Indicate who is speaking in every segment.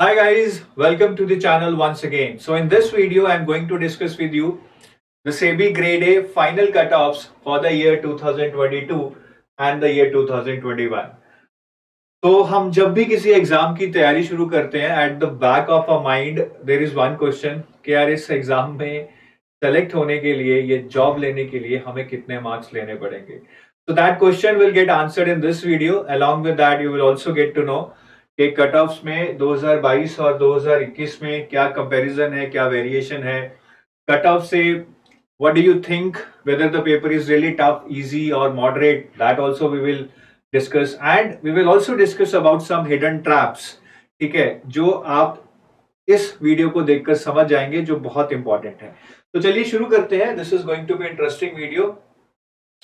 Speaker 1: Hi guys, welcome to the channel once again. So in this video, I'm going to discuss with you the SEBI Grade A final cutoffs for the year 2022 and the year 2021. तो हम जब भी किसी exam की तैयारी शुरू करते हैं at the back of a mind there is one question कि यार इस एग्जाम में सेलेक्ट होने के लिए ये जॉब लेने के लिए हमें कितने मार्क्स लेने पड़ेंगे. So that question will get answered in this video. Along with that, you will also get to know कि कट ऑफ्स में 2022 और 2021 में क्या कंपैरिजन है, क्या वेरिएशन है कट ऑफ से. what do you think whether the paper is really tough, easy or moderate, that also we will discuss and we will also discuss about some hidden traps. ठीक है, जो आप इस video को देखकर समझ जाएंगे जो बहुत इंपॉर्टेंट है. तो चलिए शुरू करते हैं. This is going to be interesting video.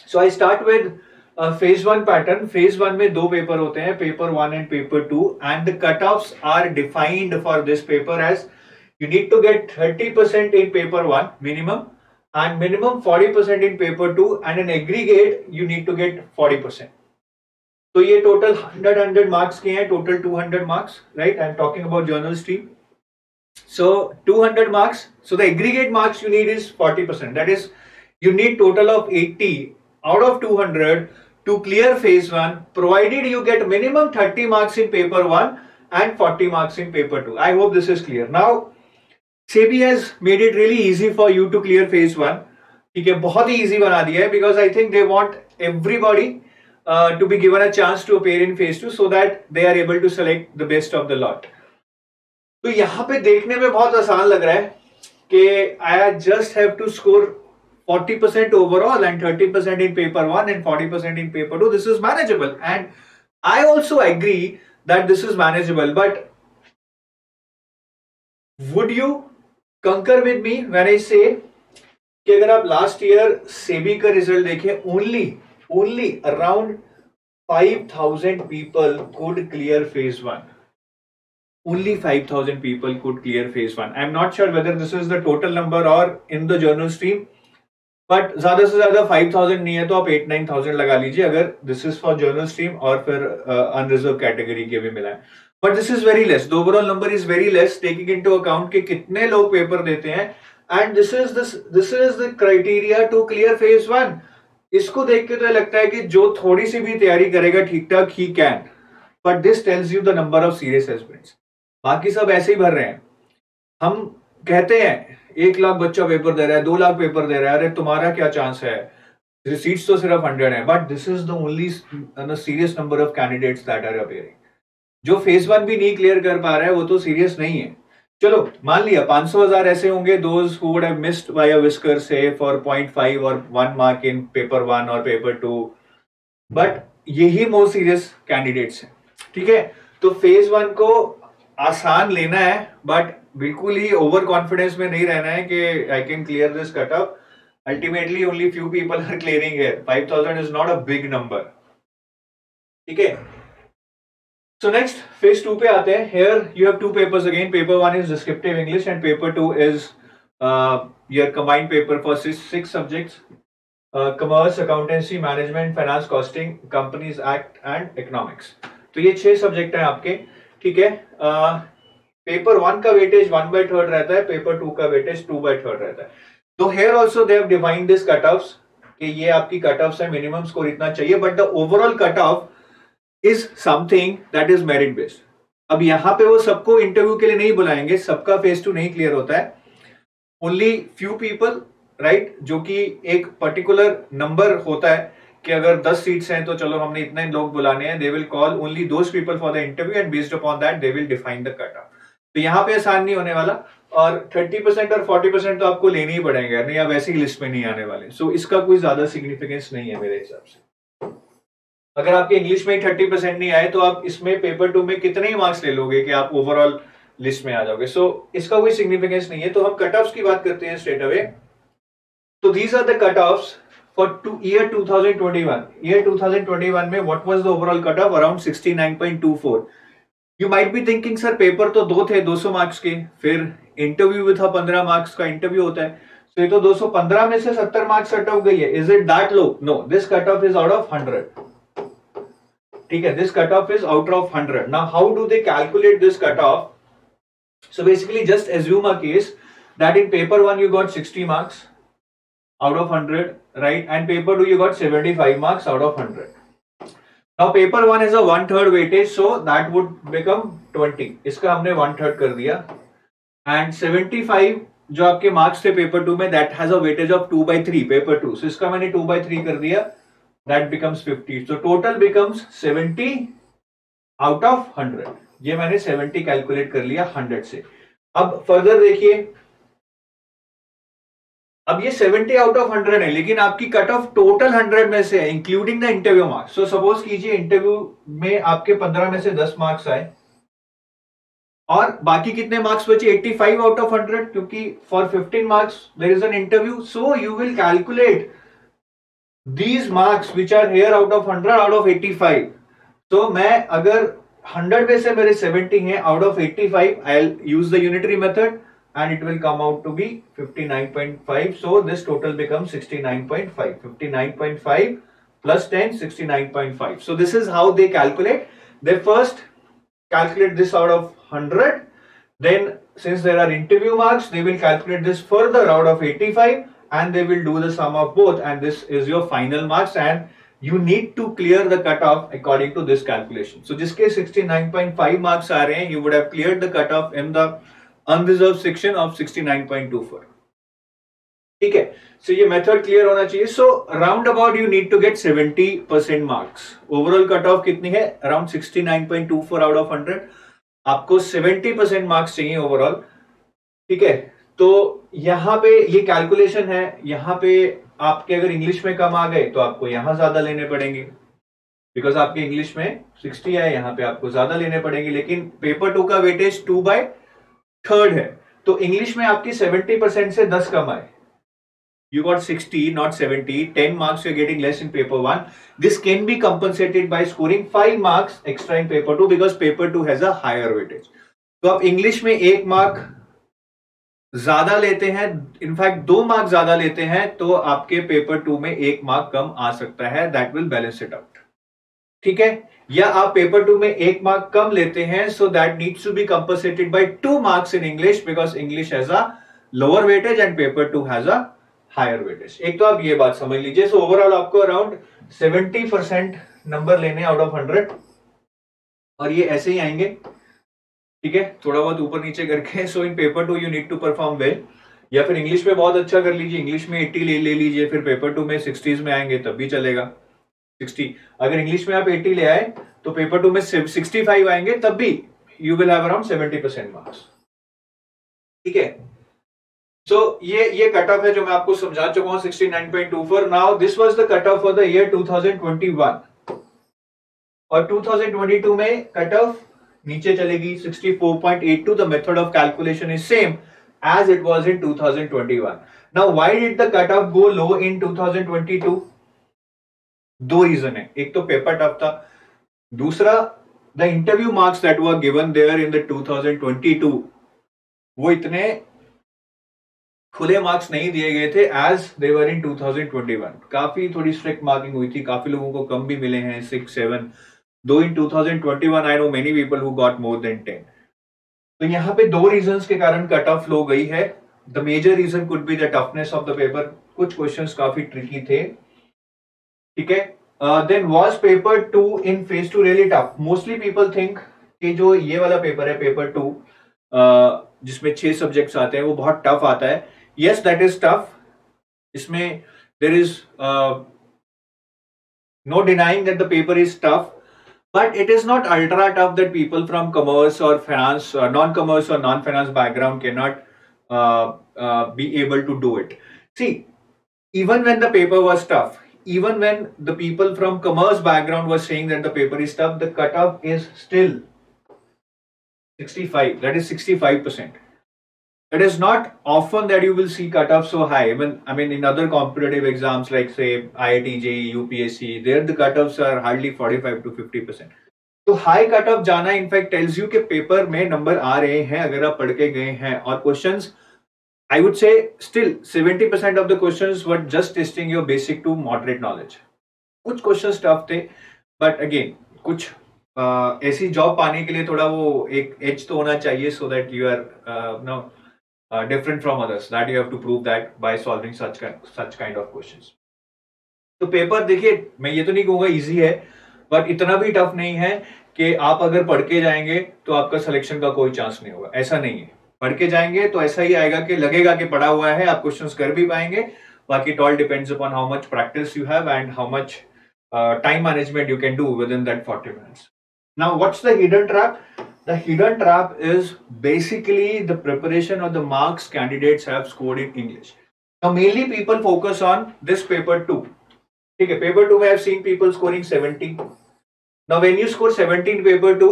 Speaker 1: So I start with phase one pattern. Phase one में दो पेपर होते हैं, paper one and paper two, and the cut offs are defined for this paper as you need to get 30% in paper 1 minimum and minimum 40% in paper 2 and in aggregate you need to get 40%. तो ये total 100 marks के हैं, total 200 marks, right. I am talking about journal stream. So 200 marks. So the aggregate marks you need is 40%. That is, you need total of 80 out of 200 to clear phase 1, provided you get minimum 30 marks in paper 1 and 40 marks in paper 2. I hope this is clear. Now, SEBI has made it really easy for you to clear phase 1. ठीक है, बहुत ही easy बना दिया है because I think they want everybody to be given a chance to appear in phase 2 so that they are able to select the best of the lot. तो यहाँ पे देखने में बहुत आसान लग रहा है कि I just have to score 40% overall and 30% in paper 1 and 40% in paper 2. This is manageable and I also agree that this is manageable, but would you concur with me when I say कि अगर आप last year SEBI का result देखें, only around 5,000 people could clear phase 1. Only 5,000 people could clear phase 1. I'm not sure whether this is the total number or in the journal stream, but ज्यादा से ज्यादा 5,000 नहीं है तो आप 8-9,000 लगा लीजिए अगर this is for journal stream और फिर unreserved category के भी मिला है. But this is very less. The overall number is very less taking into account कि कितने लोग पेपर देते हैं and this is the criteria to clear phase 1. इसको देख के तो लगता है कि जो थोड़ी सी भी तैयारी करेगा ठीक ठाक he can. But this tells you the number of serious aspirants. बाकी सब ऐसे ही भर रहे हैं. हम कहते हैं 1 लाख बच्चा पेपर दे रहा है, 2 लाख पेपर दे रहा है, अरे तुम्हारा क्या चांस है, सीट्स तो सिर्फ 100 है. But this is the only serious number of candidates that are appearing. जो फेज 1 भी नहीं क्लियर कर पा रहा है वो तो सीरियस नहीं है. चलो मान लिया 500,000 ऐसे होंगे those who would have missed by a whisker से फॉर 0.5 और 1 मार्क इन पेपर 1 और पेपर 2, बट यही मोर सीरियस कैंडिडेट्स हैं. ठीक है, तो फेज 1 को आसान लेना है बट बिल्कुल ही ओवर कॉन्फिडेंस में नहीं रहना है कि I can clear this cut off. Ultimately only few people are clearing here. 5,000 is not a big number. ठीक है, सो नेक्स्ट फेज 2 पे आते हैं. Here you have 2 papers again. Paper 1 is descriptive English and paper 2 is your combined paper for 6 subjects, commerce, accountancy, management, finance, costing, companies act and economics. तो ये 6 subject हैं आपके. ठीक है, पेपर 1 का वेटेज 1/3 रहता है, पेपर 2 का वेटेज 2/3 रहता है. तो here also they have defined this cut offs कि ये आपकी कट ऑफ्स है, मिनिमम स्कोर इतना चाहिए, but the overall cut off is something that is merit based. अब यहाँ पे वो सबको इंटरव्यू के लिए नहीं बुलाएंगे, सबका फेज 2 नहीं क्लियर होता है. ओनली फ्यू पीपल, राइट, जो कि एक पर्टिकुलर नंबर होता है कि अगर 10 सीट्स हैं तो चलो हमने इतने लोग बुलाने हैं. They will call only those people for the interview and based upon that they will define the cut of. तो यहाँ पे आसान नहीं होने वाला और 30% और 40% तो आपको लेने ही पड़ेंगे, नहीं आप वैसे ही लिस्ट में नहीं आने वाले. सो इसका कोई ज्यादा सिग्निफिकेंस नहीं है मेरे हिसाब से. अगर आपके इंग्लिश में 30% नहीं आए तो आप इसमें पेपर 2 में कितने ही मार्क्स ले लोगे कि आप ओवरऑल लिस्ट में आ जाओगे. सो इसका कोई सिग्निफिकेंस नहीं है. तो हम कट ऑफ्स की बात करते हैं स्ट्रेट अवे. तो these are the cut offs for year 2021. Year 2021 में what was the overall cutoff? Around 69.24. You might be thinking sir paper तो 2 थे 200 मार्क्स के, फिर इंटरव्यू भी था 15 मार्क्स का इंटरव्यू होता है, तो ये तो 215 में से 70 मार्क्स कट ऑफ गई है. Is it that low? No, this cut off is out of 100. ठीक है, this cut off is out of 100. Now how do they calculate this cut off? So basically just assume a case that in paper 1 you got 60 marks out of 100, right? And paper 2 you got 75 marks out of 100. Now paper 1 is a 1/3 weightage, so that would become 20. इसका हमने 1/3 कर दिया. And 75 जो आपके marks थे paper 2 में, that has a weightage of 2/3 paper 2. So इसका मैंने 2/3 कर दिया. That becomes 50. So total becomes 70 out of 100. ये मैंने 70 कैलकुलेट कर लिया 100 से. अब फर्दर देखिए, अब ये 70 आउट ऑफ 100 है, लेकिन आपकी कट ऑफ टोटल 100 में से है, including the interview marks. So suppose कीजिए इंटरव्यू में आपके 15 में से 10 मार्क्स आए और बाकी कितने मार्क्स बचे? 85 आउट ऑफ 100, क्योंकि for 15 marks there is an interview. So you will calculate these marks which are here out of 100 out of 85. तो मैं अगर 100 में से मेरे 70 हैं out of 85, I will use the unitary method and it will come out to be 59.5. So this total becomes 69.5. 59.5 plus 10, 69.5. So this is how they calculate. They first calculate this out of 100. Then since there are interview marks, they will calculate this further out of 85 and they will do the sum of both, and this is your final marks, and you need to clear the cutoff according to this calculation. So जिसके 69.5 marks आ रहे हैं, you would have cleared the cutoff in the unreserved section of 69.24. ठीक है, सो ये method clear होना चाहिए. So round about you need to get 70% marks. Overall cut off कितनी है? Around 69.24 out of 100. आपको 70% मार्क्स चाहिए ओवरऑल. ठीक है, तो यहां पे ये कैलकुलेशन है. यहां पे आपके अगर इंग्लिश में कम आ गए तो आपको यहां ज्यादा लेने पड़ेंगे, बिकॉज आपके इंग्लिश में 60 है, यहां पे आपको ज्यादा लेने पड़ेंगे. लेकिन पेपर 2 का वेटेज 2/3 है, तो इंग्लिश में आपकी 70% से 10 कम आए. You got 60, not 70. 10 marks you're getting less in paper 1. This can be compensated by scoring 5 marks extra in paper 2 because paper 2 has a higher weightage. तो आप इंग्लिश में 1 मार्क ज्यादा लेते हैं, इनफैक्ट 2 मार्क ज्यादा लेते हैं, तो आपके पेपर 2 में 1 मार्क कम आ सकता है. That will balance it out. ठीक है, या आप पेपर 2 में 1 मार्क कम लेते हैं, so that needs to be compensated by 2 marks in English because English has a lower weightage and paper 2 has a higher weightage. एक तो आप ये बात समझ लीजिए. सो ओवरऑल आपको अराउंड 70% नंबर लेने आउट ऑफ 100 और ये ऐसे ही आएंगे. ठीक है, थोड़ा बहुत ऊपर नीचे करके. So in paper 2 you need to perform well, या फिर इंग्लिश में बहुत अच्छा कर लीजिए. इंग्लिश में 80 ले लीजिए, फिर पेपर 2 में 60s में आएंगे तब भी चलेगा. 60 अगर इंग्लिश में आप 80 ले आए तो पेपर 2 में 65 आएंगे तब भी you will have around 70% marks. ठीक है, सो ये कट ऑफ है जो मैं आपको समझा चुका हूं 69.24. Now this was the cut of for the year 2021 और 2022 में कट ऑफ नीचे चलेगी 64.82. The method of calculation is same as it was in 2021. Now why did the cutoff go low in 2022? दो रीजन है. एक तो पेपर टफ था, दूसरा the interview marks that were given there in the 2022 वो इतने खुले मार्क्स नहीं दिए गए थे एज दे वर इन 2021. काफी थोड़ी स्ट्रिक्ट मार्किंग हुई थी, काफी लोगों को कम भी मिले हैं 6-7. दो इन 2021 I know many people who got more than 10. तो यहाँ पे दो रीजंस के कारण कट ऑफ लो गई है. The major reason could be the toughness of the paper. कुछ क्वेश्चंस काफी ट्रिकी थे. ठीक है, then was paper 2 in phase 2 really tough? Mostly people think कि जो ये वाला पेपर है पेपर 2 जिसमें 6 सब्जेक्ट्स आते हैं वो बहुत टफ आता है. Yes that is tough. इसमें there is no denying that the paper is tough, but it is not ultra tough that people from commerce or finance, non-commerce or non-finance background cannot be able to do it. See, even when the paper was tough, even when the people from commerce background was saying that the paper is tough, the cutoff is still 65. That is 65%. It is not often that you will see cutoff so high. I mean, in other competitive exams like say IIT, JEE, UPSC, there the cutoffs are hardly 45 to 50%. तो high cut off जाना in fact tells you कि पेपर में number आ रहे हैं अगर आप पढ़ के गए हैं. और questions I would say still 70% of the questions were just testing your basic to moderate knowledge. कुछ क्वेश्चंस टफ थे, बट अगेन कुछ ऐसी जॉब पाने के लिए थोड़ा वो एक एज तो होना चाहिए, so that you are no different from others, that you have to prove that by solving such kind of questions. तो पेपर देखिए, मैं ये तो नहीं कहूंगा इजी है, बट इतना भी टफ नहीं है कि आप अगर पढ़ के जाएंगे तो आपका सिलेक्शन का कोई चांस नहीं होगा, ऐसा नहीं है। पढ़ के जाएंगे तो ऐसा ही आएगा कि लगेगा कि पढ़ा हुआ है, आप क्वेश्चंस कर भी पाएंगे। बाकी it all depends upon how much practice you have and how much time management you can do within that 40 minutes. Now, what's the hidden trap? The hidden trap is basically the preparation of the marks candidates have scored in English. Now, mainly people focus on this paper 2. Okay, paper 2 I have seen people scoring 70. Now, when you score 17 paper 2,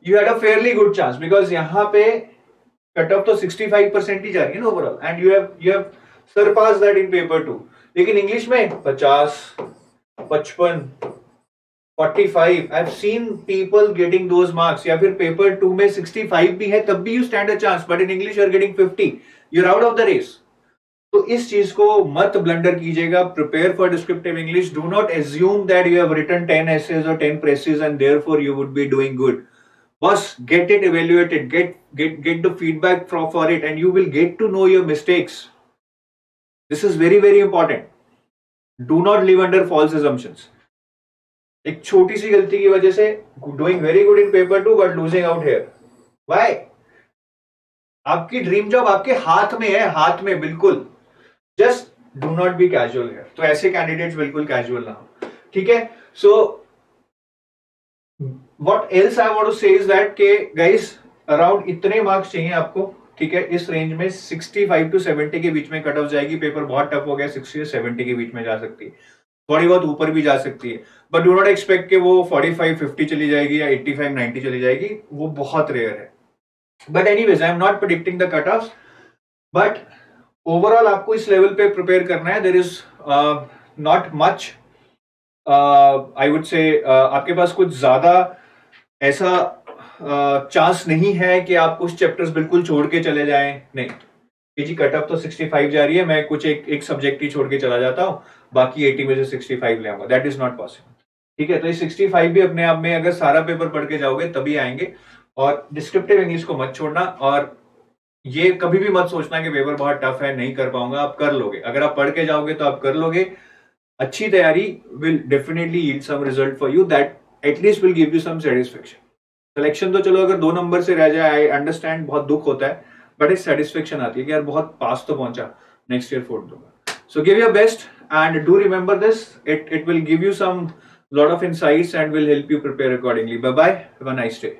Speaker 1: you had a fairly good chance because यहाँ पे cut off तो 65% ही जा रही है ना overall, and you have surpassed that in paper 2. लेकिन English में 50, 55, 45, I've seen people getting those marks. या फिर पेपर 2 में 65 भी है तब भी you stand a chance, but in English you are getting 50. You're out of the race. तो इस चीज को मत ब्लंडर कीजिएगा. Prepare for descriptive English. Do not assume that you have written 10 essays or 10 presses and therefore you would be doing good. बस get it evaluated, get the feedback for it, and you will get to know your mistakes. This is very very important. Do not live under false assumptions. एक छोटी सी गलती की वजह से doing very good in paper 2 but losing out here. Why? आपकी dream job आपके हाथ में है, हाथ में बिल्कुल. Just do not be casual here. तो ऐसे कैंडिडेट्स बिल्कुल कैजुअल ना हो, ठीक है. So what else I want to say is that के गाइस अराउंड इतने मार्क्स चाहिए आपको, ठीक है. इस रेंज में 65 to 70 के बीच में कट ऑफ जाएगी. पेपर बहुत टफ हो गया, 60 से 70 के बीच में जा सकती है, थोड़ी बहुत ऊपर भी जा सकती है. बट डू नॉट एक्सपेक्ट कि वो 45-50 चली जाएगी या 85-90 चली जाएगी, वो बहुत रेयर है. But anyways I am not predicting the cut off, but overall आपको इस लेवल पे प्रिपेयर करना है. There is not much, I would say आपके पास कुछ ज्यादा ऐसा चांस नहीं है कि आप कुछ चैप्टर्स बिल्कुल छोड़ के चले जाएं. नहीं कि जी कट ऑफ तो 65 जा रही है, मैं कुछ एक सब्जेक्ट ही छोड़ के चला जाता हूं, बाकी 80 में से 65 ले आऊंगा. दैट इज नॉट पॉसिबल, ठीक है. तो ये 65 भी अपने आप में अगर सारा पेपर पढ़ के जाओगे तभी आएंगे. और डिस्क्रिप्टिव इंग्लिश को मत छोड़ना, और ये कभी भी मत सोचना कि पेपर बहुत टफ है, नहीं कर पाऊंगा. आप कर लोगे, अगर आप पढ़ के जाओगे तो आप कर लोगे. अच्छी तैयारी will definitely yield some result for you, that at least will give you some satisfaction. Selection तो चलो अगर 2 नंबर से रह जाए, आई अंडरस्टैंड, बहुत दुख होता है, बट एक सेटिस्फेक्शन आती है कि यार बहुत पास तो पहुंचा, नेक्स्ट ईयर फोर्थ दूंगा. So give your best and do remember this. It will give you some lot of insights and will help you prepare accordingly. Bye bye. Have a nice day.